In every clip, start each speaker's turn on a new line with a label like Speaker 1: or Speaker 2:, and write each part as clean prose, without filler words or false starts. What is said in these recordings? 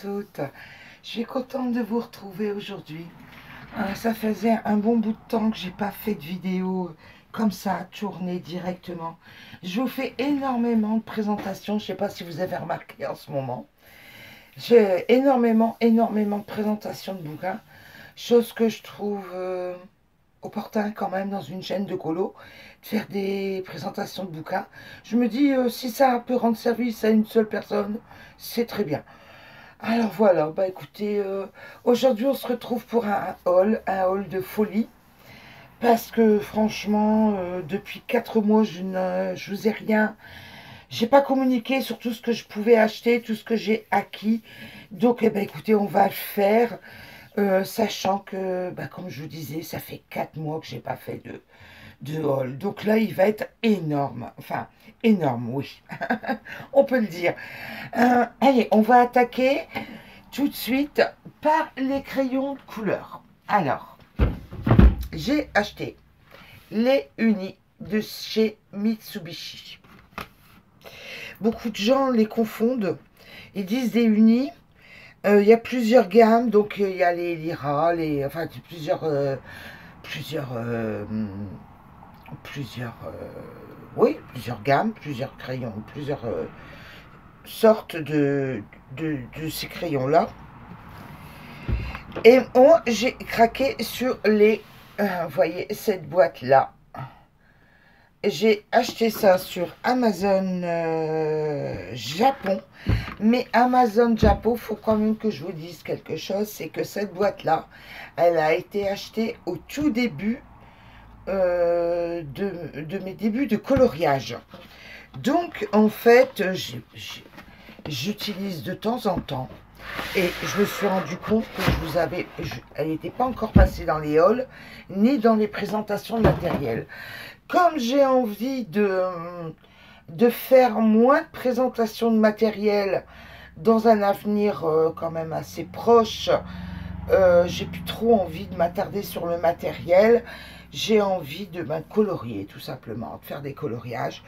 Speaker 1: toutes. Je suis contente de vous retrouver aujourd'hui. Ça faisait un bon bout de temps que j'ai pas fait de vidéo comme ça, tournée directement. Je vous fais énormément de présentations. Je sais pas si vous avez remarqué en ce moment. J'ai énormément de présentations de bouquins. Chose que je trouve opportun quand même dans une chaîne de colo, de faire des présentations de bouquins. Je me dis, si ça peut rendre service à une seule personne, c'est très bien. Alors voilà, bah écoutez, aujourd'hui on se retrouve pour un haul de folie. Parce que franchement, depuis 4 mois, je vous ai rien. J'ai pas communiqué sur tout ce que je pouvais acheter, tout ce que j'ai acquis. Donc, eh ben, écoutez, on va le faire. Sachant que, bah, comme je vous disais, ça fait 4 mois que j'ai pas fait de haul. Donc là, il va être énorme. Enfin, énorme, oui. On peut le dire. Allez, on va attaquer tout de suite par les crayons de couleur. Alors, j'ai acheté les Uni de chez Mitsubishi. Beaucoup de gens les confondent. Ils disent des Uni. Il y a plusieurs gammes, donc il y a les Lyra, enfin plusieurs, oui, plusieurs gammes, plusieurs crayons, plusieurs sortes de ces crayons-là. Et moi, j'ai craqué sur les, vous voyez, cette boîte-là. J'ai acheté ça sur Amazon Japon. Mais Amazon Japon, il faut quand même que je vous dise quelque chose. C'est que cette boîte-là, elle a été achetée au tout début de mes débuts de coloriage. Donc, en fait, j'utilise de temps en temps. Et je me suis rendu compte que elle n'était pas encore passée dans les hauls, ni dans les présentations de matériel. Comme j'ai envie de faire moins de présentations de matériel dans un avenir quand même assez proche, j'ai plus trop envie de m'attarder sur le matériel. J'ai envie de colorier tout simplement, de faire des coloriages.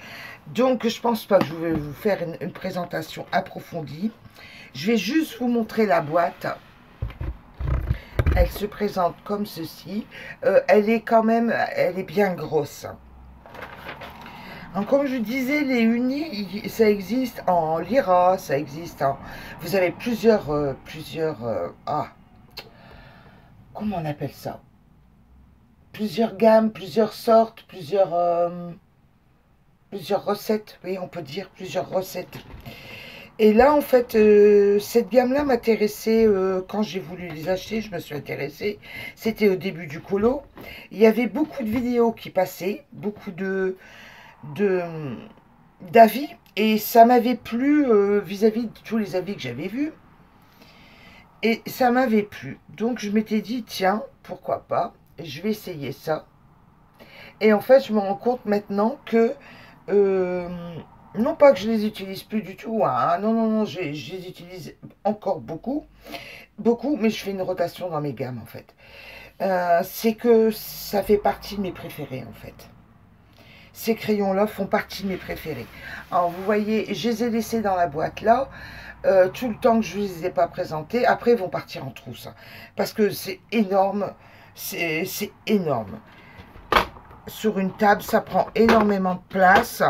Speaker 1: Donc je pense pas que je vais vous faire une présentation approfondie. Je vais juste vous montrer la boîte. Elle se présente comme ceci. Elle est bien grosse. Donc, comme je disais, les Uni, ça existe en Lyra, ça existe en... Vous avez comment on appelle ça? Plusieurs gammes, plusieurs sortes, plusieurs recettes. Oui, on peut dire plusieurs recettes. Et là, en fait, cette gamme-là m'intéressait quand j'ai voulu les acheter. Je me suis intéressée. C'était au début du colo. Il y avait beaucoup de vidéos qui passaient, beaucoup d'avis, et ça m'avait plu vis-à-vis de tous les avis que j'avais vus. Et ça m'avait plu. Donc, je m'étais dit, tiens, pourquoi pas, je vais essayer ça. Et en fait, je me rends compte maintenant que... non pas que je les utilise plus du tout, hein. Non, je les utilise encore beaucoup, mais je fais une rotation dans mes gammes en fait. C'est que ça fait partie de mes préférés en fait. Ces crayons-là font partie de mes préférés. Alors vous voyez, je les ai laissés dans la boîte là, tout le temps que je ne les ai pas présentés. Après, ils vont partir en trousse, hein, parce que c'est énorme, c'est énorme. Sur une table, ça prend énormément de place.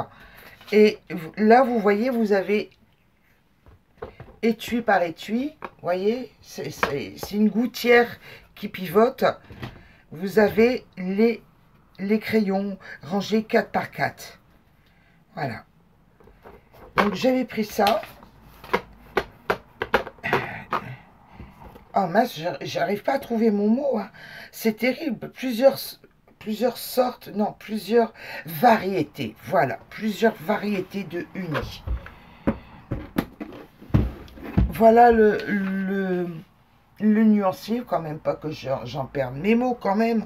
Speaker 1: Et là, vous voyez, vous avez étui par étui. Vous voyez, c'est une gouttière qui pivote. Vous avez les crayons rangés 4 par 4. Voilà. Donc, j'avais pris ça. Oh mince, j'arrive pas à trouver mon mot, hein. C'est terrible. Plusieurs sortes, non, plusieurs variétés. Voilà, plusieurs variétés de Uni. Voilà le nuancier, quand même pas que j'en perde mes mots quand même.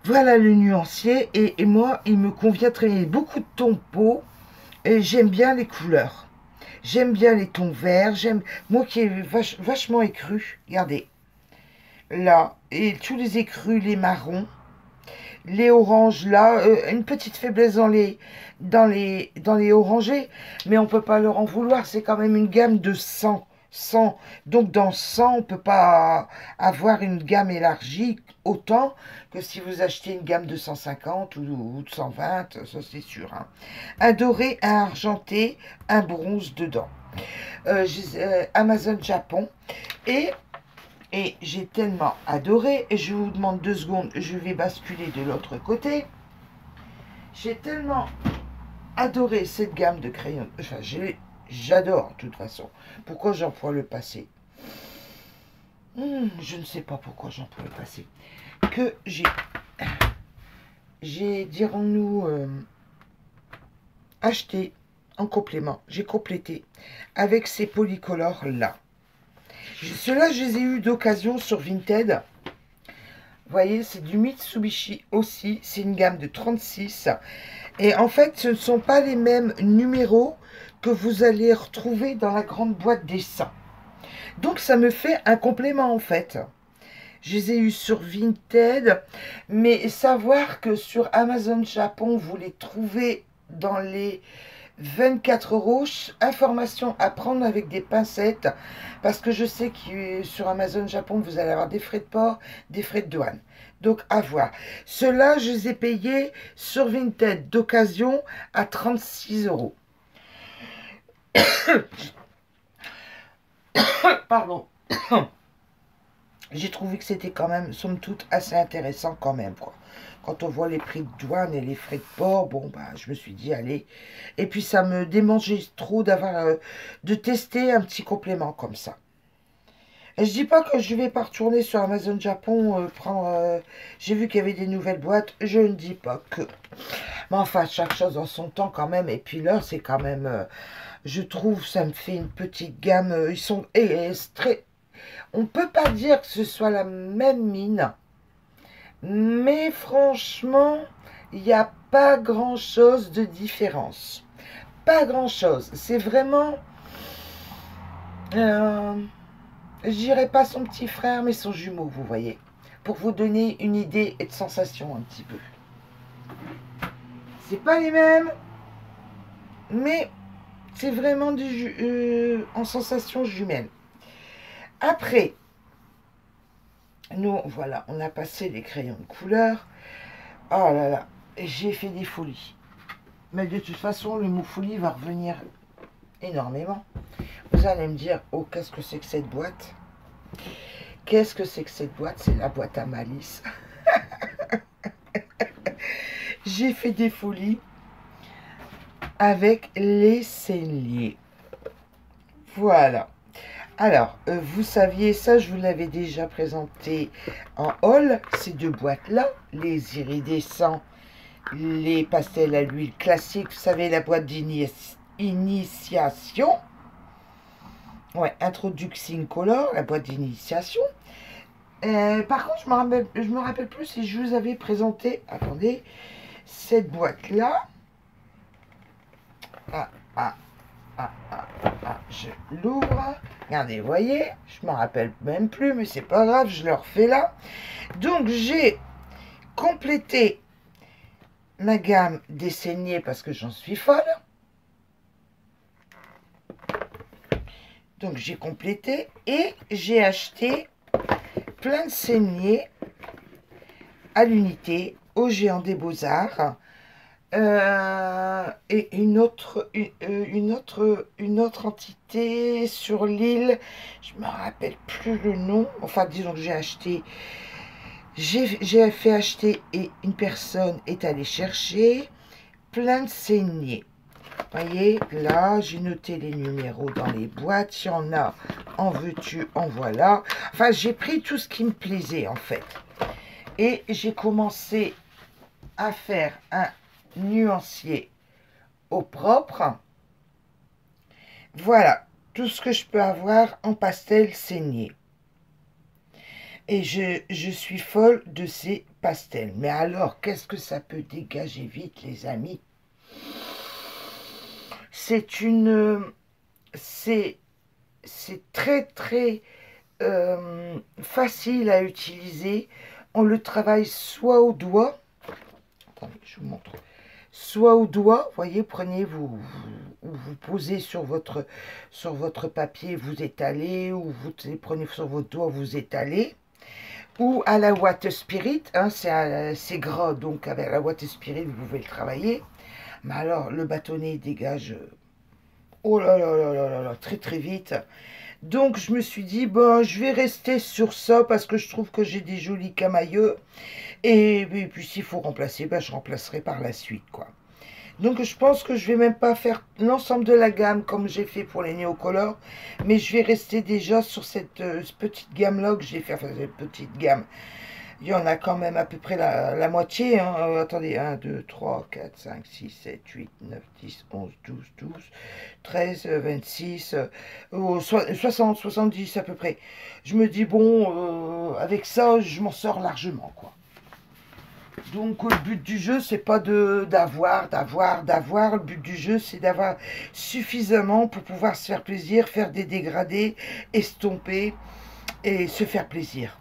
Speaker 1: Voilà le nuancier, et moi, il me convient très bien. Beaucoup de tons peau, et j'aime bien les couleurs. J'aime bien les tons verts, moi qui ai vachement écru, regardez. Là, et tous les écrus, les marrons. Les oranges là, une petite faiblesse dans les orangés, mais on peut pas leur en vouloir, c'est quand même une gamme de 100, 100. Donc dans 100, on ne peut pas avoir une gamme élargie autant que si vous achetez une gamme de 150 ou de 120, ça c'est sûr. Hein. Un doré, un argenté, un bronze dedans. Amazon Japon. Et j'ai tellement adoré, et je vous demande 2 secondes, je vais basculer de l'autre côté. J'ai tellement adoré cette gamme de crayons. Enfin, j'adore de toute façon. Pourquoi j'emploie le passé? Je ne sais pas pourquoi j'emploie le passé. Que j'ai dirons-nous, acheté en complément. J'ai complété avec ces polycolores là. Ceux-là, je les ai eu d'occasion sur Vinted. Vous voyez, c'est du Mitsubishi aussi. C'est une gamme de 36. Et en fait, ce ne sont pas les mêmes numéros que vous allez retrouver dans la grande boîte dessin. Donc, ça me fait un complément en fait. Je les ai eus sur Vinted. Mais savoir que sur Amazon Japon, vous les trouvez dans les 24 €, information à prendre avec des pincettes, parce que je sais que sur Amazon Japon, vous allez avoir des frais de port, des frais de douane. Donc, à voir. Ceux-là, je les ai payés sur Vinted d'occasion à 36 €. Pardon. J'ai trouvé que c'était quand même, somme toute, assez intéressant quand même, quoi. Quand on voit les prix de douane et les frais de port, bon, bah, je me suis dit, allez. Et puis, ça me démangeait trop d'avoir, de tester un petit complément comme ça. Et je dis pas que je vais pas retourner sur Amazon Japon, prendre... j'ai vu qu'il y avait des nouvelles boîtes, je ne dis pas que... Mais enfin, chaque chose en son temps quand même. Et puis là, c'est quand même... je trouve, ça me fait une petite gamme. Ils sont très... On peut pas dire que ce soit la même mine. Mais franchement, il n'y a pas grand-chose de différence. Pas grand-chose. C'est vraiment... je dirais pas son petit frère, mais son jumeau, vous voyez. Pour vous donner une idée et de sensation un petit peu. C'est pas les mêmes, mais c'est vraiment en sensation jumelle. Après, nous, voilà, on a passé les crayons de couleur. Oh là là, j'ai fait des folies. Mais de toute façon, le mot folie va revenir énormément. Vous allez me dire, oh, qu'est-ce que c'est que cette boîte? Qu'est-ce que c'est que cette boîte? C'est la boîte à malice. J'ai fait des folies avec les Sennelier. Voilà. Alors, vous saviez ça, je vous l'avais déjà présenté en haul, ces deux boîtes-là, les iridescents, les pastels à l'huile classique, vous savez, la boîte d'initiation. Ouais, Introducing Color, la boîte d'initiation. Par contre, je me rappelle plus si je vous avais présenté, attendez, cette boîte-là. Je l'ouvre. Regardez, vous voyez, je m'en rappelle même plus, mais c'est pas grave, je le refais là. Donc, j'ai complété ma gamme des saignées parce que j'en suis folle. Donc, j'ai complété et j'ai acheté plein de saignées à l'unité au Géant des Beaux-Arts. Et une autre entité sur l'île, je me rappelle plus le nom, enfin disons que j'ai fait acheter et une personne est allée chercher plein de saignées. Vous voyez, là, j'ai noté les numéros dans les boîtes, il y en a, en veux-tu, en voilà. Enfin, j'ai pris tout ce qui me plaisait en fait. Et j'ai commencé à faire un nuancier au propre. Voilà tout ce que je peux avoir en pastel saigné. Et je suis folle de ces pastels. Mais alors, qu'est-ce que ça peut dégager vite, les amis? C'est très très facile à utiliser. On le travaille soit au doigt. Attendez, je vous montre. soit au doigt, vous voyez, prenez, vous posez sur votre papier, vous étalez, ou vous prenez sur votre doigt, vous étalez, ou à la Watt Spirit, hein, c'est gras, donc avec la Watt Spirit, vous pouvez le travailler. Mais alors, le bâtonnet dégage, oh là là là là là là, très très vite. Donc, je me suis dit, bon, je vais rester sur ça, parce que je trouve que j'ai des jolis camailleux. Et puis, s'il faut remplacer, ben, je remplacerai par la suite, quoi. Donc je pense que je vais même pas faire l'ensemble de la gamme comme j'ai fait pour les néocolores, mais je vais rester déjà sur cette petite gamme là que j'ai fait, enfin cette petite gamme. Il y en a quand même à peu près la moitié, hein. Attendez, 1, 2, 3, 4, 5, 6, 7, 8, 9, 10, 11, 12, 12, 13, 26, 60, 70 à peu près. Je me dis, bon, avec ça, je m'en sors largement, quoi. Donc le but du jeu, c'est pas d'avoir. Le but du jeu, c'est d'avoir suffisamment pour pouvoir se faire plaisir, faire des dégradés, estomper et se faire plaisir.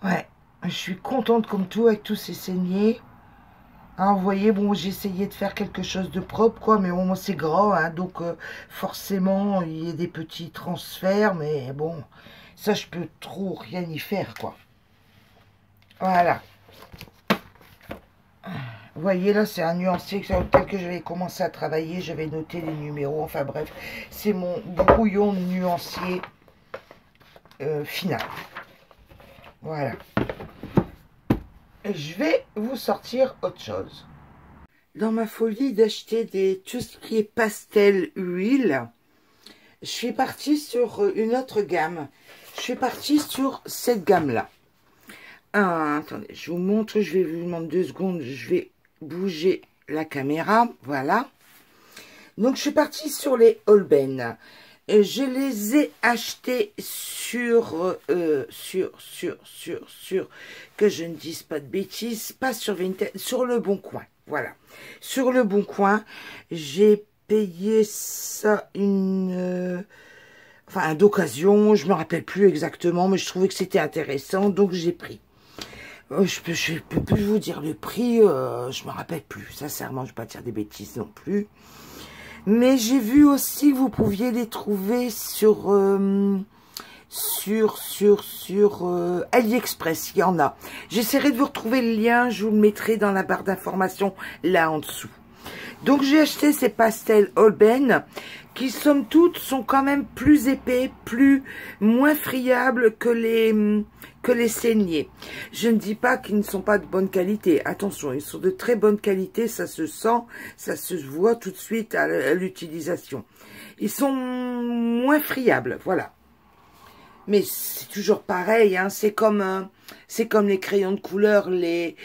Speaker 1: Ouais, je suis contente comme tout avec tous ces saignés. Hein, vous voyez, bon, j'ai essayé de faire quelque chose de propre, quoi, mais bon, c'est gras, hein, donc forcément, il y a des petits transferts, mais bon, ça, je peux trop rien y faire, quoi. Voilà. Vous voyez, là, c'est un nuancier tel que je vais commencer à travailler. Je vais noter les numéros. Enfin, bref, c'est mon brouillon nuancier final. Voilà. Et je vais vous sortir autre chose. Dans ma folie d'acheter tout ce qui est pastel huile, je suis partie sur une autre gamme. Je suis partie sur cette gamme-là. Attendez, je vous montre, je vais vous demander 2 secondes, je vais bouger la caméra, voilà. Donc, je suis partie sur les Holbein. Je les ai achetés sur, que je ne dise pas de bêtises, pas sur Vinted, sur Le Bon Coin, voilà. Sur Le Bon Coin, j'ai payé ça enfin, d'occasion, je me rappelle plus exactement, mais je trouvais que c'était intéressant, donc j'ai pris. Je peux plus vous dire le prix, je me rappelle plus, sincèrement, je ne vais pas dire des bêtises non plus. Mais j'ai vu aussi que vous pouviez les trouver sur AliExpress, il y en a. J'essaierai de vous retrouver le lien, je vous le mettrai dans la barre d'informations là en dessous. Donc j'ai acheté ces pastels Holbein qui somme toute sont quand même plus épais, moins friables que les saignés. Je ne dis pas qu'ils ne sont pas de bonne qualité. Attention, ils sont de très bonne qualité, ça se sent, ça se voit tout de suite à l'utilisation. Ils sont moins friables, voilà. Mais c'est toujours pareil, hein, c'est comme les crayons de couleur, les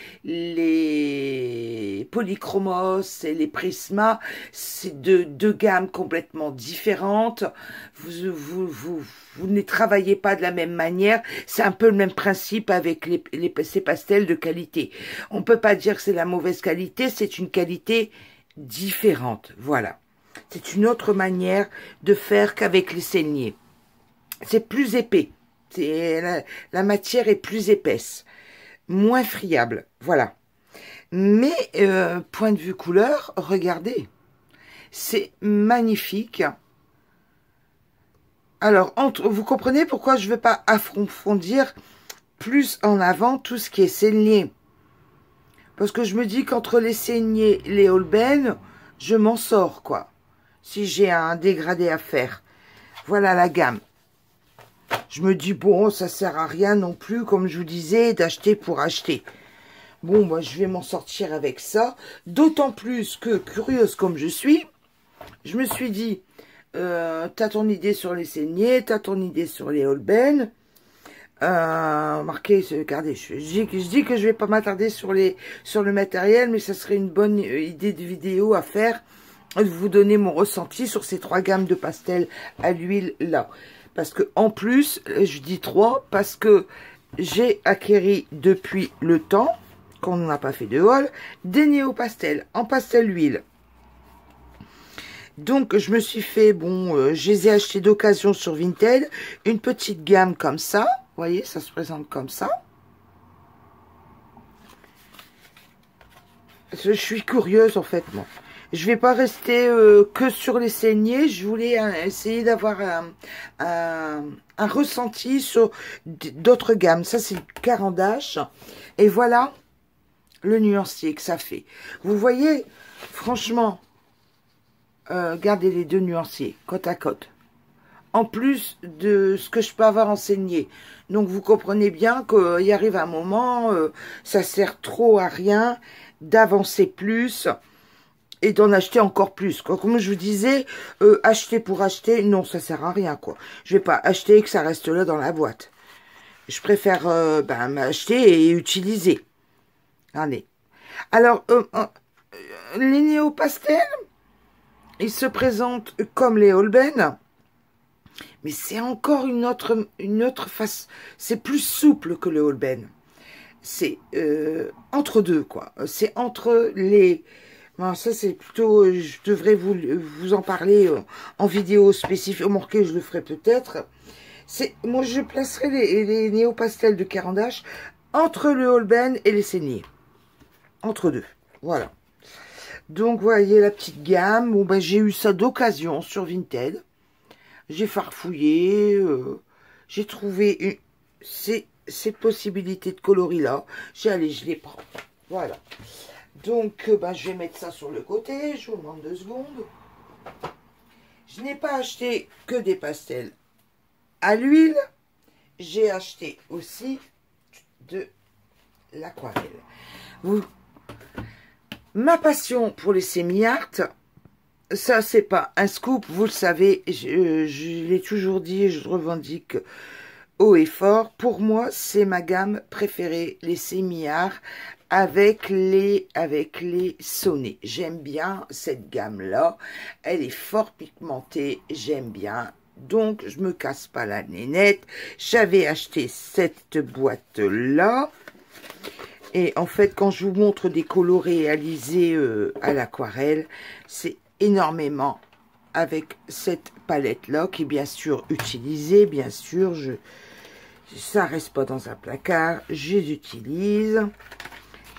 Speaker 1: polychromos et les prisma, c'est deux gammes complètement différentes. Vous ne les travaillez pas de la même manière. C'est un peu le même principe avec ces pastels de qualité. On peut pas dire que c'est la mauvaise qualité, c'est une qualité différente. Voilà. C'est une autre manière de faire qu'avec les saignés. C'est plus épais. La matière est plus épaisse. Moins friable. Voilà. Mais, point de vue couleur, regardez. C'est magnifique. Alors, vous comprenez pourquoi je ne veux pas approfondir plus en avant tout ce qui est saigné. Parce que je me dis qu'entre les saignés et les Holbein, je m'en sors, quoi. Si j'ai un dégradé à faire. Voilà la gamme. Je me dis, bon, ça sert à rien non plus, comme je vous disais, d'acheter pour acheter. Bon, moi, je vais m'en sortir avec ça. D'autant plus que, curieuse comme je suis, je me suis dit, t'as ton idée sur les saignés, t'as ton idée sur les Holbein. Marquez, regardez, je dis que je vais pas m'attarder sur le matériel, mais ça serait une bonne idée de vidéo à faire, de vous donner mon ressenti sur ces 3 gammes de pastels à l'huile là. Parce que en plus, je dis 3, parce que j'ai acquéri depuis le temps, qu'on n'a pas fait de haul, des néo-pastels en pastel huile. Donc, je me suis fait, bon, je les ai achetés d'occasion sur Vinted, une petite gamme comme ça. Vous voyez, ça se présente comme ça. Je suis curieuse en fait, moi. Je vais pas rester que sur les saignées. Je voulais essayer d'avoir un ressenti sur d'autres gammes. Ça, c'est le Carandache. Et voilà le nuancier que ça fait. Vous voyez, franchement, gardez les deux nuanciers, côte à côte. En plus de ce que je peux avoir enseigné. Donc, vous comprenez bien qu'il arrive un moment, ça sert trop à rien d'avancer plus et d'en acheter encore plus, quoi. Comme je vous disais, acheter pour acheter, non, ça sert à rien, quoi. Je vais pas acheter et que ça reste là dans la boîte. Je préfère m'acheter et utiliser. Allez. Alors, les néo-pastels, ils se présentent comme les Holbein, mais c'est encore une autre face. C'est plus souple que le Holbein. C'est entre deux, quoi. C'est entre les... Bon, ça, c'est plutôt... je devrais vous en parler en vidéo spécifique. Remarquez, je le ferai peut-être. Moi, je placerai les néo-pastels de Carandache entre le Holbein et les saignées. Entre deux. Voilà. Donc, voyez la petite gamme. Bon, ben, j'ai eu ça d'occasion sur Vinted. J'ai farfouillé. J'ai trouvé ces possibilités de coloris-là. Allez, je les prends. Voilà. Donc, je vais mettre ça sur le côté. Je vous demande 2 secondes. Je n'ai pas acheté que des pastels à l'huile. J'ai acheté aussi de l'aquarelle. Ma passion pour les semi-art, ça, c'est pas un scoop. Vous le savez, je l'ai toujours dit et je le revendique haut et fort. Pour moi, c'est ma gamme préférée, les semi-art. Avec les sonnets. J'aime bien cette gamme-là. Elle est fort pigmentée. J'aime bien. Donc, je me casse pas la nénette. J'avais acheté cette boîte-là. Et en fait, quand je vous montre des colos réalisés à l'aquarelle, c'est énormément avec cette palette-là, qui est bien sûr utilisée. Bien sûr, ça reste pas dans un placard. Je les utilise.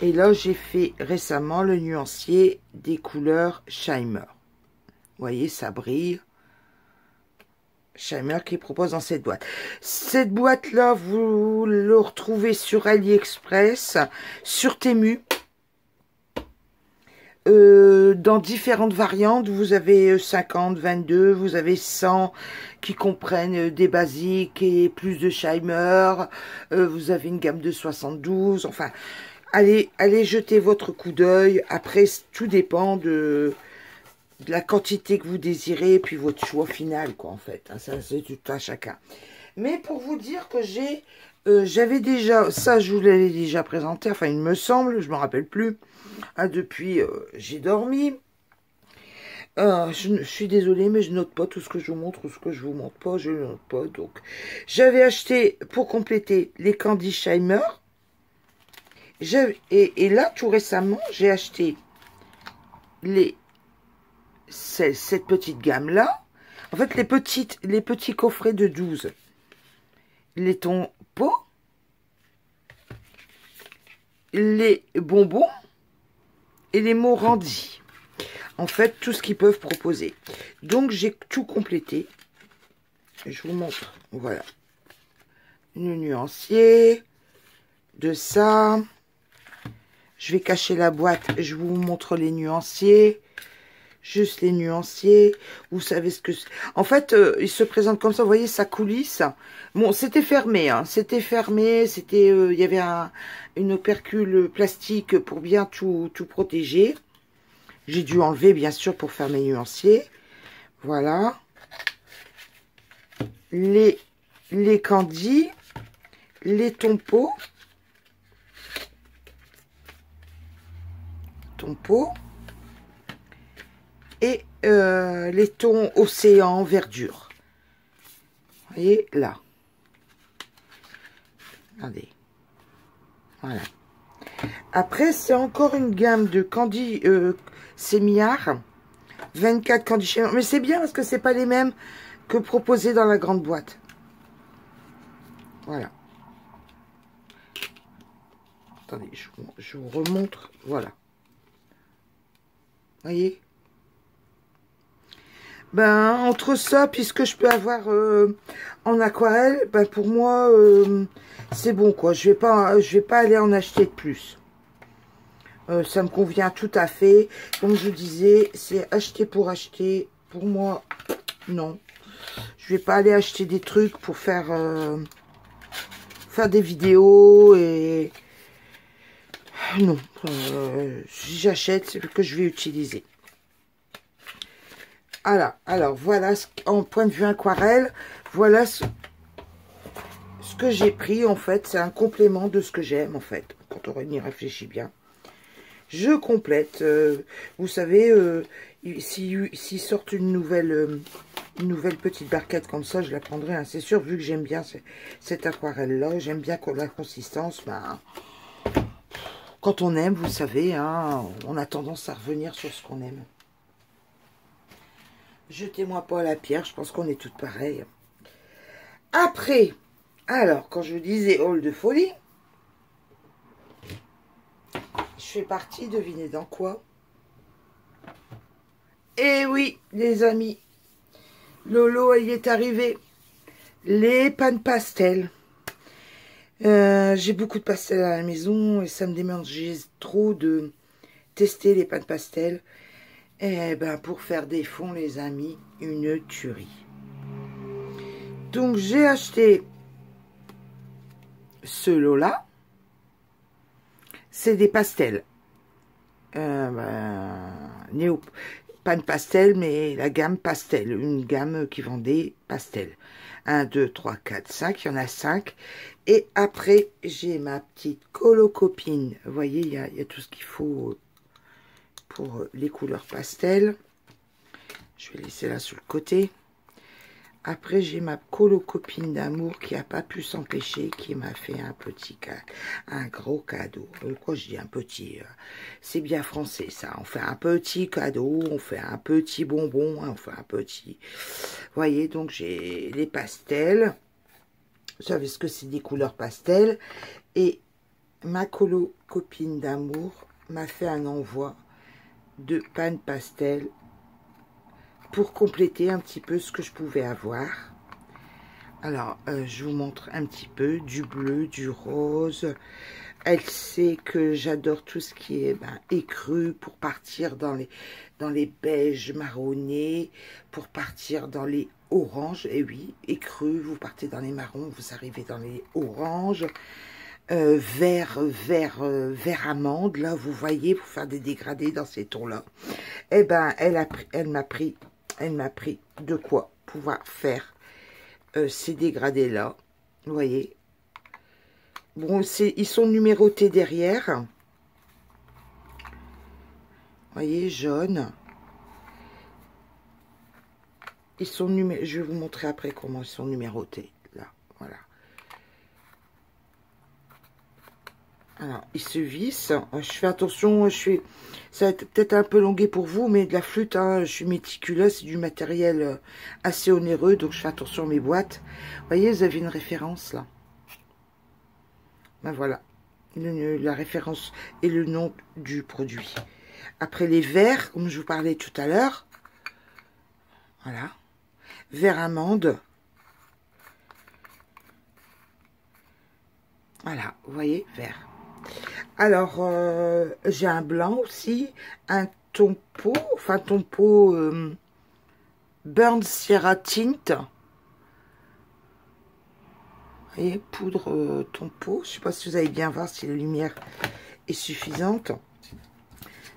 Speaker 1: Et là, j'ai fait récemment le nuancier des couleurs Shimer. Vous voyez, ça brille. Shimer qui propose dans cette boîte. Cette boîte-là, vous le retrouvez sur AliExpress, sur Temu. Dans différentes variantes, vous avez 50, 22, vous avez 100 qui comprennent des basiques et plus de Shimer. Vous avez une gamme de 72, enfin... Allez jeter votre coup d'œil. Après, tout dépend de la quantité que vous désirez et puis votre choix final, quoi, en fait. Hein, ça, c'est tout à chacun. Mais pour vous dire que j'avais déjà, ça, je vous l'avais déjà présenté, enfin, il me semble, je ne me rappelle plus. Ah, depuis, j'ai dormi. Je suis désolée, mais je note pas tout ce que je vous montre ou ce que je vous montre pas, je ne note pas. Donc, j'avais acheté, pour compléter, les Candy Shimer. Et là, tout récemment, j'ai acheté cette petite gamme-là. En fait, les petits coffrets de 12. Les tons pots. Les bonbons. Et les Morandi. En fait, tout ce qu'ils peuvent proposer. Donc, j'ai tout complété. Je vous montre. Voilà. Le nuancier. De ça. Je vais cacher la boîte, je vous montre les nuanciers. Juste les nuanciers. Vous savez ce que c'est. En fait, il se présente comme ça, vous voyez, ça coulisse. Bon, c'était fermé, hein. C'était fermé, il y avait une opercule plastique pour bien tout protéger. J'ai dû enlever, bien sûr, pour faire mes nuanciers. Voilà. Les candies, les tompos. Et les tons océan verdure. Vous voyez là. Regardez. Voilà. Après, c'est encore une gamme de candy semi-art. 24 candy Shimer. Mais c'est bien parce que c'est pas les mêmes que proposés dans la grande boîte. Voilà. Attendez, je vous remontre. Voilà. voyez. Ben, entre ça, puisque je peux avoir en aquarelle, ben pour moi, c'est bon, quoi. Je vais pas aller en acheter de plus. Ça me convient tout à fait. Comme je disais, c'est acheter pour acheter. Pour moi, non. Je vais pas aller acheter des trucs pour faire des vidéos et... Non. Si j'achète, c'est que je vais utiliser. Alors voilà, en point de vue aquarelle, voilà ce que j'ai pris, en fait. C'est un complément de ce que j'aime, en fait, quand on y réfléchit bien. Je complète. Vous savez, s'ils sortent une nouvelle petite barquette comme ça, je la prendrai, hein, c'est sûr, vu que j'aime bien cette aquarelle-là. J'aime bien la consistance. Ben, quand on aime, vous savez, hein, on a tendance à revenir sur ce qu'on aime. Jetez-moi pas la pierre, je pense qu'on est toutes pareilles. Après, alors, quand je vous disais hall de folie, je fais partie, devinez dans quoi? Eh oui, les amis, Lolo, il est arrivé. Les pâtes pastel. J'ai beaucoup de pastels à la maison et ça me démangeait trop de tester les pâtes pastel. Eh ben, pour faire des fonds, les amis, une tuerie. Donc, j'ai acheté ce lot-là. C'est des pastels. Pâtes pastel, mais la gamme pastel. Une gamme qui vendait pastel. 1, 2, 3, 4, 5. Il y en a 5. Et après, j'ai ma petite colocopine. Vous voyez, il y a tout ce qu'il faut pour les couleurs pastel. Je vais laisser là sur le côté. Après, j'ai ma colocopine d'amour qui n'a pas pu s'empêcher, qui m'a fait un gros cadeau. Quoi je dis un petit? C'est bien français ça. On fait un petit cadeau, on fait un petit bonbon, hein, on fait un petit... Vous voyez, donc j'ai les pastels. Vous savez ce que c'est, des couleurs pastel. Et ma colocopine d'amour m'a fait un envoi de pâtes pastel pour compléter un petit peu ce que je pouvais avoir. Alors, je vous montre un petit peu du bleu, du rose. Elle sait que j'adore tout ce qui est écru pour partir dans les beiges marronnés, pour partir dans les oranges. Et oui, écru, vous partez dans les marrons, vous arrivez dans les oranges. Vert amande, là, vous voyez, pour faire des dégradés dans ces tons-là. Eh ben, elle m'a pris de quoi pouvoir faire ces dégradés-là. Vous voyez. Bon, ils sont numérotés derrière. Vous voyez, jaune. Ils sont numérotés. Je vais vous montrer après comment ils sont numérotés. Là, voilà. Alors, ils se vissent. Je fais attention, ça va être peut-être un peu longué pour vous, mais de la flûte, hein, je suis méticuleuse, c'est du matériel assez onéreux, donc je fais attention à mes boîtes. Vous voyez, vous avez une référence là. Ben voilà, la référence et le nom du produit. Après les verts, comme je vous parlais tout à l'heure, voilà, vert amande. Voilà, vous voyez, vert. Alors, j'ai un blanc aussi, un tompo, Burnt Sierra Tint. Vous voyez, poudre tompo. Je ne sais pas si vous allez bien voir si la lumière est suffisante.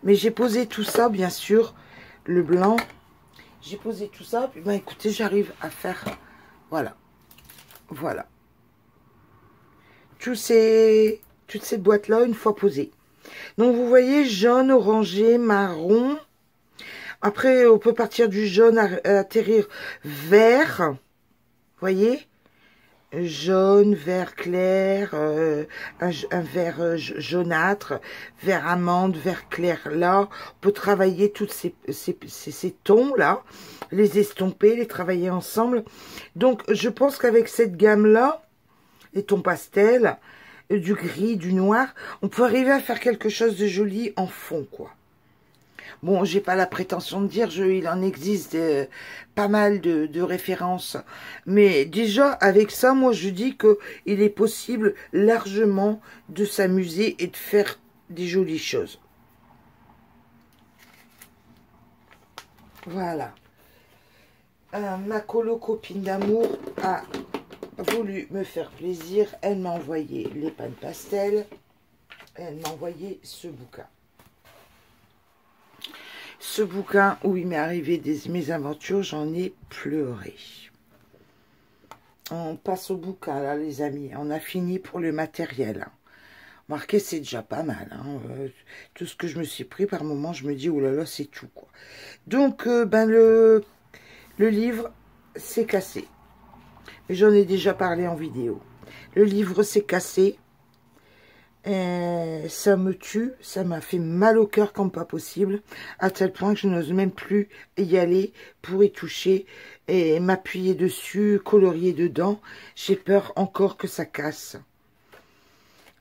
Speaker 1: Mais j'ai posé tout ça, bien sûr, le blanc. J'ai posé tout ça, puis écoutez, j'arrive à faire, voilà. Voilà. Toutes ces boîtes-là, une fois posées. Donc, vous voyez, jaune, orangé, marron. Après, on peut partir du jaune, atterrir vert. Vous voyez? Jaune, vert clair, un vert jaunâtre, vert amande, vert clair là. On peut travailler tous ces tons-là, les estomper, les travailler ensemble. Donc, je pense qu'avec cette gamme-là, les tons pastels, du gris, du noir, on peut arriver à faire quelque chose de joli en fond, quoi. Bon, j'ai pas la prétention de dire, il en existe pas mal de références. Mais déjà, avec ça, moi, je dis que il est possible largement de s'amuser et de faire des jolies choses. Voilà. Ma copine d'amour a voulu me faire plaisir. Elle m'a envoyé les pannes pastel. Elle m'a envoyé ce bouquin. Ce bouquin où il m'est arrivé mes aventures, j'en ai pleuré. On passe au bouquin là, les amis. On a fini pour le matériel. Marquez, c'est déjà pas mal. Hein. Tout ce que je me suis pris par moment, je me dis, oh là là, c'est tout, quoi. Donc, le livre, c'est cassé. J'en ai déjà parlé en vidéo. Le livre s'est cassé. Ça me tue. Ça m'a fait mal au cœur comme pas possible. À tel point que je n'ose même plus y aller pour y toucher et m'appuyer dessus, colorier dedans. J'ai peur encore que ça casse.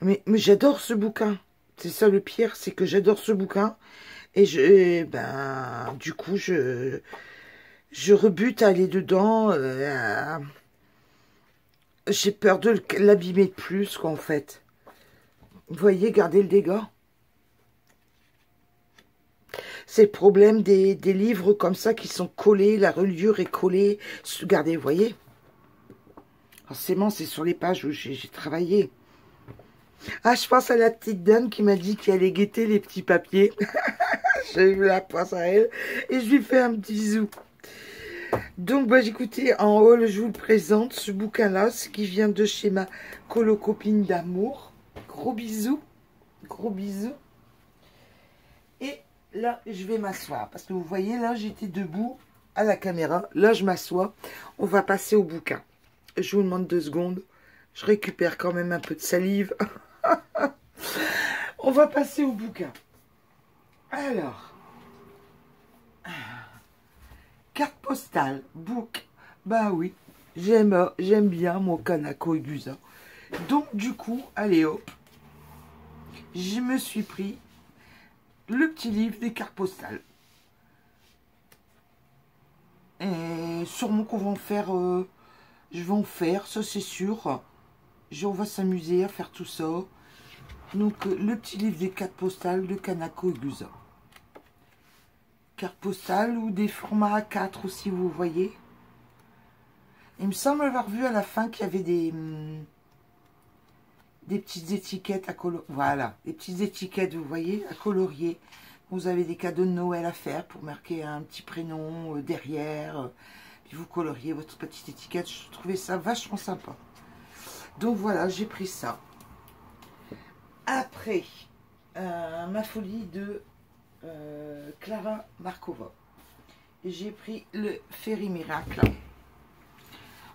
Speaker 1: Mais j'adore ce bouquin. C'est ça le pire, c'est que j'adore ce bouquin. Et du coup, je rebute à aller dedans. J'ai peur de l'abîmer de plus, quoi, en fait. Vous voyez, regardez le dégât. C'est le problème des livres comme ça qui sont collés, la reliure est collée. Regardez, vous voyez. Forcément, c'est sur les pages où j'ai travaillé. Ah, je pense à la petite dame qui m'a dit qu'elle allait guetter les petits papiers. J'ai eu la pense à elle et je lui fais un petit bisou. Donc, écoutez, en haut, je vous le présente, ce bouquin-là, ce qui vient de chez ma copine d'amour. Gros bisous. Gros bisous. Et là, je vais m'asseoir. Parce que vous voyez, là, j'étais debout à la caméra. Là, je m'assois. On va passer au bouquin. Je vous demande 2 secondes. Je récupère quand même un peu de salive. On va passer au bouquin. Alors. Carte postale. Book. Bah oui. J'aime bien mon Kanako Egusa. Donc, du coup, allez hop. Je me suis pris le petit livre des cartes postales. Et sûrement qu'on va en faire... je vais en faire, ça c'est sûr. On va s'amuser à faire tout ça. Donc, le petit livre des cartes postales de Kanako Egusa. Cartes postales ou des formats A4 aussi, vous voyez. Il me semble avoir vu à la fin qu'il y avait des petites étiquettes à colorier. Voilà, des petites étiquettes, vous voyez, à colorier. Vous avez des cadeaux de Noël à faire pour marquer un petit prénom derrière. Puis vous coloriez votre petite étiquette. Je trouvais ça vachement sympa. Donc voilà, j'ai pris ça. Après, ma folie de Clara Markova. J'ai pris le Fairy Miracle.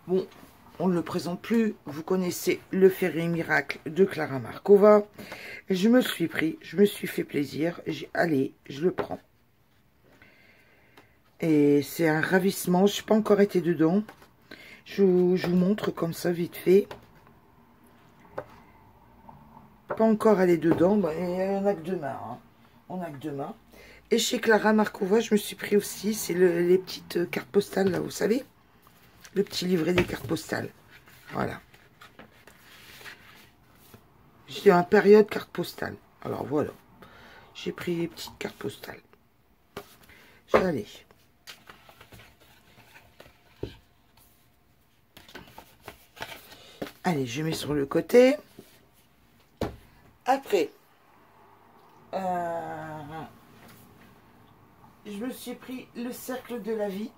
Speaker 1: Bon, on ne le présente plus. Vous connaissez le Fairy Miracle de Clara Markova. Je me suis fait plaisir. Allez, je le prends. Et c'est un ravissement. Je n'ai pas encore été dedans. Je vous montre comme ça, vite fait. Pas encore allé dedans. On n'a que demain. Hein. On n'a que demain. Et chez Clara Markova, je me suis pris aussi. C'est les petites cartes postales, là, vous savez. Le petit livret des cartes postales. Voilà. J'ai un période carte postale. Alors voilà. J'ai pris les petites cartes postales. Allez. Allez, je mets sur le côté. Après, je me suis pris le cercle de la vie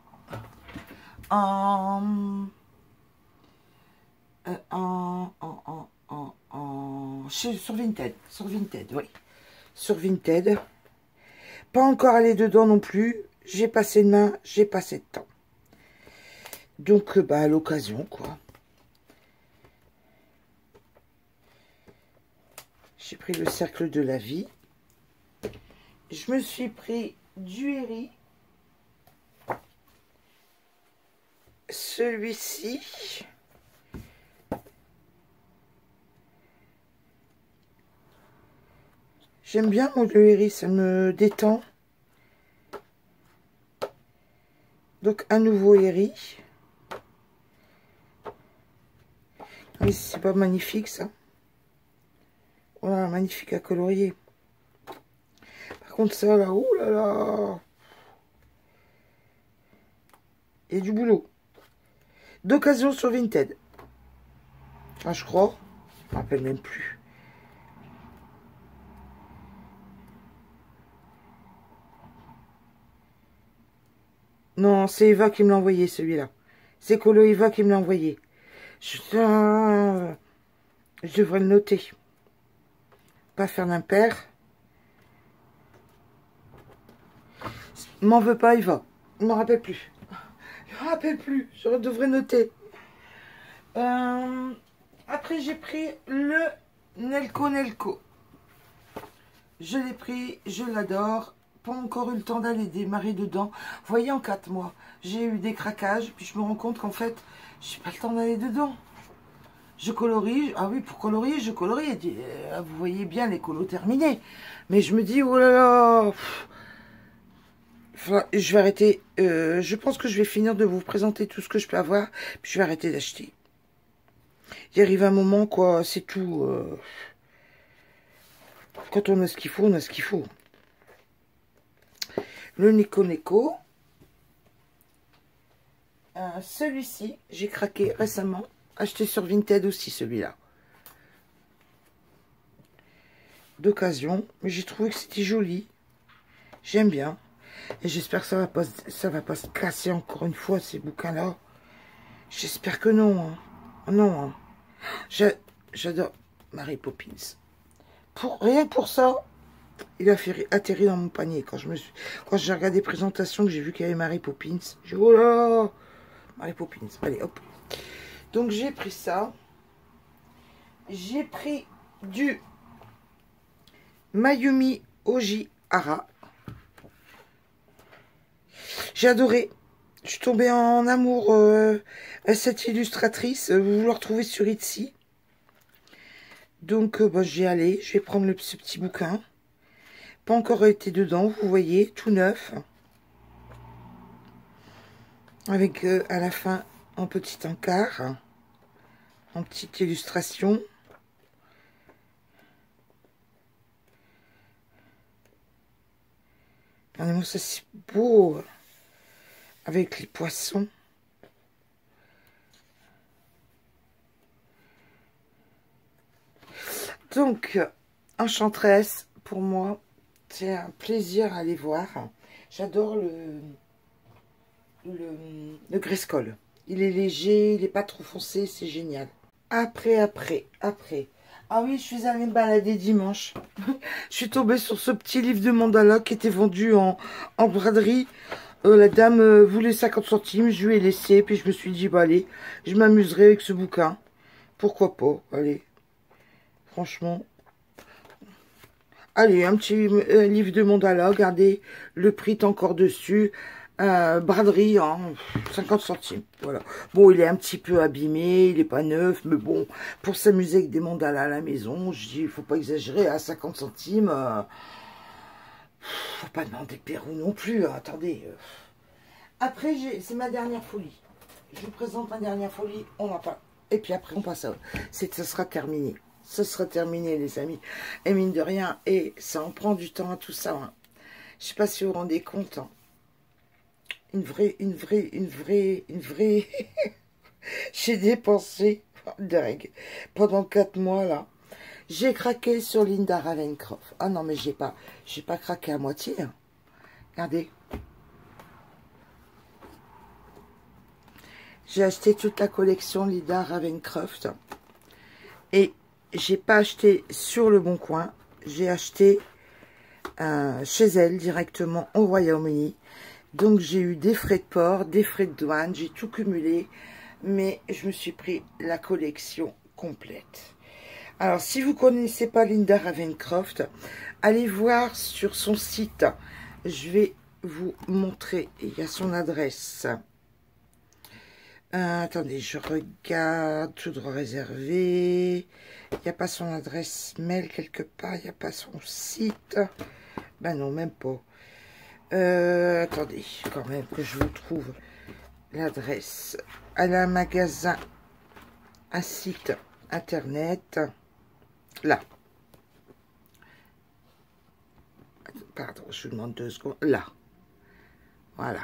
Speaker 1: sur Vinted. Sur Vinted, oui. Sur Vinted. Pas encore allé dedans non plus. J'ai passé de main, j'ai passé de temps. Donc, à l'occasion, quoi. J'ai pris le cercle de la vie. Je me suis pris du Herry. Celui-ci. J'aime bien mon Herry, ça me détend. Donc, un nouveau Eri. Mais c'est pas magnifique, ça. Voilà, magnifique à colorier. Par contre, ça, là, ouh là là. Il y a du boulot. D'occasion sur Vinted. Ah, je crois. Je me rappelle même plus. Non, c'est Eva qui me l'a envoyé, celui-là. C'est Colo Eva qui me l'a envoyé. Je devrais le noter. Pas faire d'impair. M'en veux pas, Eva. Je m'en rappelle plus. Je me rappelle plus. Je devrais noter. Après, j'ai pris le Nelco. Je l'ai pris, je l'adore. Pas encore eu le temps d'aller démarrer dedans. Vous voyez, en 4 mois, j'ai eu des craquages. Puis je me rends compte qu'en fait, j'ai pas le temps d'aller dedans. Je colorie. Ah oui, pour colorier, je colorie. Vous voyez bien les colos terminés. Mais je me dis, oh là là. Je vais arrêter. Je pense que je vais finir de vous présenter tout ce que je peux avoir. Puis je vais arrêter d'acheter. Il arrive un moment, quoi. C'est tout. Quand on a ce qu'il faut, on a ce qu'il faut. Le Neko. Celui-ci, j'ai craqué récemment. Acheté sur Vinted aussi, celui-là. D'occasion. Mais j'ai trouvé que c'était joli. J'aime bien. Et j'espère que ça va pas se casser encore une fois, ces bouquins-là. J'espère que non. Hein. Non. Hein. J'adore Mary Poppins. Rien que pour ça, il a atterri dans mon panier. Quand j'ai regardé les présentations, que j'ai vu qu'il y avait Mary Poppins, j'ai dit, oh là, Mary Poppins. Allez, hop. Donc j'ai pris ça. J'ai pris du Mayumi Ojihara. J'ai adoré. Je suis tombée en amour à cette illustratrice. Vous la retrouvez sur Etsy. Donc, j'y allais. Je vais prendre ce petit bouquin. Pas encore été dedans, vous voyez, tout neuf. Avec à la fin un petit encart. En petite illustration. Regardez-moi ça, c'est beau. Avec les poissons. Donc, Enchantress, pour moi, c'est un plaisir à aller voir. J'adore le Grayskull. Il est léger, il n'est pas trop foncé, c'est génial. Après. Ah oui, je suis allée me balader dimanche. Je suis tombée sur ce petit livre de mandala qui était vendu en braderie. La dame voulait 50 centimes, je lui ai laissé, puis je me suis dit, bah allez, je m'amuserai avec ce bouquin. Pourquoi pas, allez. Franchement. Allez, un petit livre de mandala, regardez, le prix est encore dessus. Braderie, hein, 50 centimes, voilà. Bon, il est un petit peu abîmé, il n'est pas neuf, mais bon, pour s'amuser avec des mandalas à la maison, je dis, il faut pas exagérer, à 50 centimes, faut pas demander Pérou non plus, hein, attendez. Après, c'est ma dernière folie. Je vous présente ma dernière folie, on en parle. Et puis après, on passe à... ça sera terminé. Ça sera terminé, les amis. Et mine de rien, et ça en prend du temps, tout ça. Hein. Je sais pas si vous vous rendez compte, hein. Une vraie... J'ai dépensé dingue pendant 4 mois, là. J'ai craqué sur Linda Ravenscroft. Ah non, mais j'ai pas craqué à moitié. Hein. Regardez. J'ai acheté toute la collection Linda Ravenscroft. Et j'ai pas acheté sur le Bon Coin. J'ai acheté chez elle, directement au Royaume-Uni. Donc j'ai eu des frais de port, des frais de douane, j'ai tout cumulé, mais je me suis pris la collection complète. Alors si vous ne connaissez pas Linda Ravenscroft, allez voir sur son site, je vais vous montrer, il y a son adresse. Attendez, je regarde, tout droit réservé, il n'y a pas son adresse mail quelque part, il n'y a pas son site, ben non, même pas. Attendez, quand même, que je vous trouve l'adresse. Elle a un magasin, un site internet. Là. Pardon, je vous demande 2 secondes. Là. Voilà.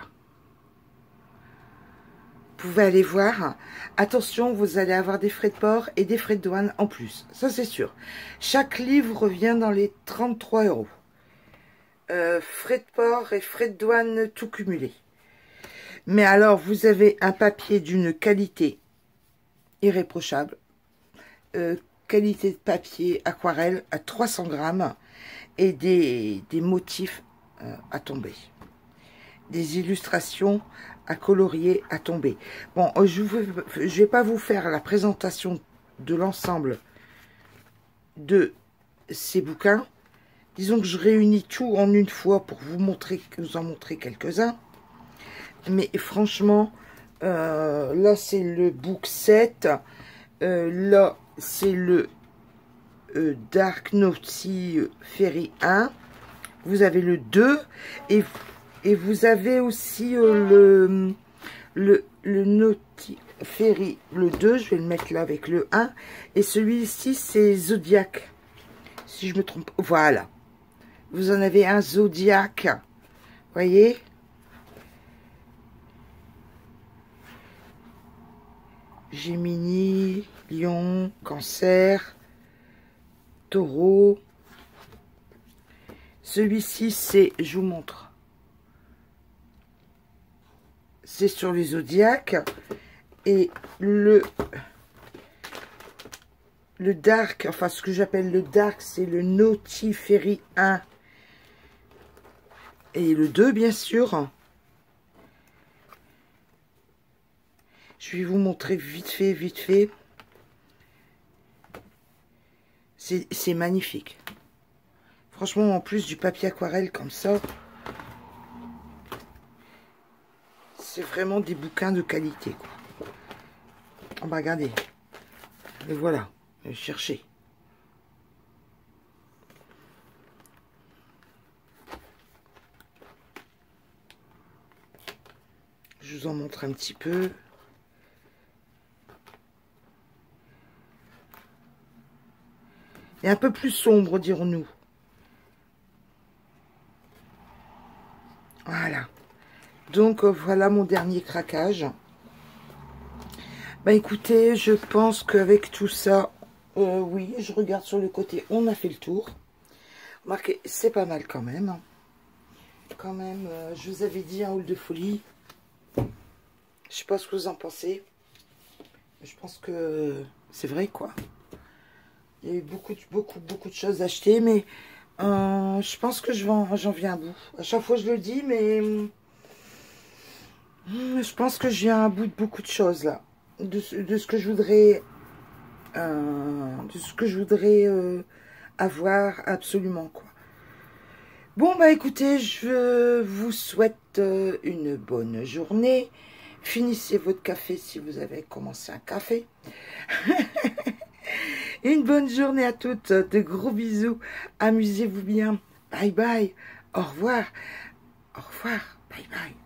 Speaker 1: Vous pouvez aller voir. Attention, vous allez avoir des frais de port et des frais de douane en plus. Ça, c'est sûr. Chaque livre revient dans les 33 €. Frais de port et frais de douane tout cumulé. Mais alors, vous avez un papier d'une qualité irréprochable. Qualité de papier aquarelle à 300 grammes et des motifs à tomber. Des illustrations à colorier à tomber. Bon, je vais pas vous faire la présentation de l'ensemble de ces bouquins. Disons que je réunis tout en une fois pour vous en montrer quelques-uns. Mais franchement, là c'est le book 7. Là c'est le Dark Naughty Fairy 1. Vous avez le 2 et vous avez aussi le Naughty Fairy, le 2, je vais le mettre là avec le 1. Et celui-ci, c'est Zodiac. Si je me trompe, voilà. Vous en avez un Zodiac. Voyez? Gémini, Lion, Cancer, Taureau. Celui-ci, c'est, je vous montre. C'est sur les zodiaques. Et le dark, enfin ce que j'appelle le dark, c'est le Naughty Fairy 1. Et le 2, bien sûr. Je vais vous montrer vite fait. C'est magnifique. Franchement, en plus du papier aquarelle comme ça, c'est vraiment des bouquins de qualité, quoi. On va regarder. Et voilà, chercher. Je vous en montre un petit peu. Et un peu plus sombre, dirons-nous. Voilà. Donc, voilà mon dernier craquage. Bah écoutez, je pense qu'avec tout ça, oui, je regarde sur le côté, on a fait le tour. Remarquez, c'est pas mal quand même. Quand même, je vous avais dit un haul de folie. Je sais pas ce que vous en pensez. Je pense que c'est vrai, quoi. Il y a eu beaucoup de choses à acheter, mais je pense que j'en viens à bout. À chaque fois, je le dis, mais je pense que je viens à bout de beaucoup de choses, là. De ce que je voudrais, avoir absolument, quoi. Bon, bah écoutez, je vous souhaite une bonne journée. Finissez votre café si vous avez commencé un café. Une bonne journée à toutes. De gros bisous. Amusez-vous bien. Bye bye. Au revoir. Au revoir. Bye bye.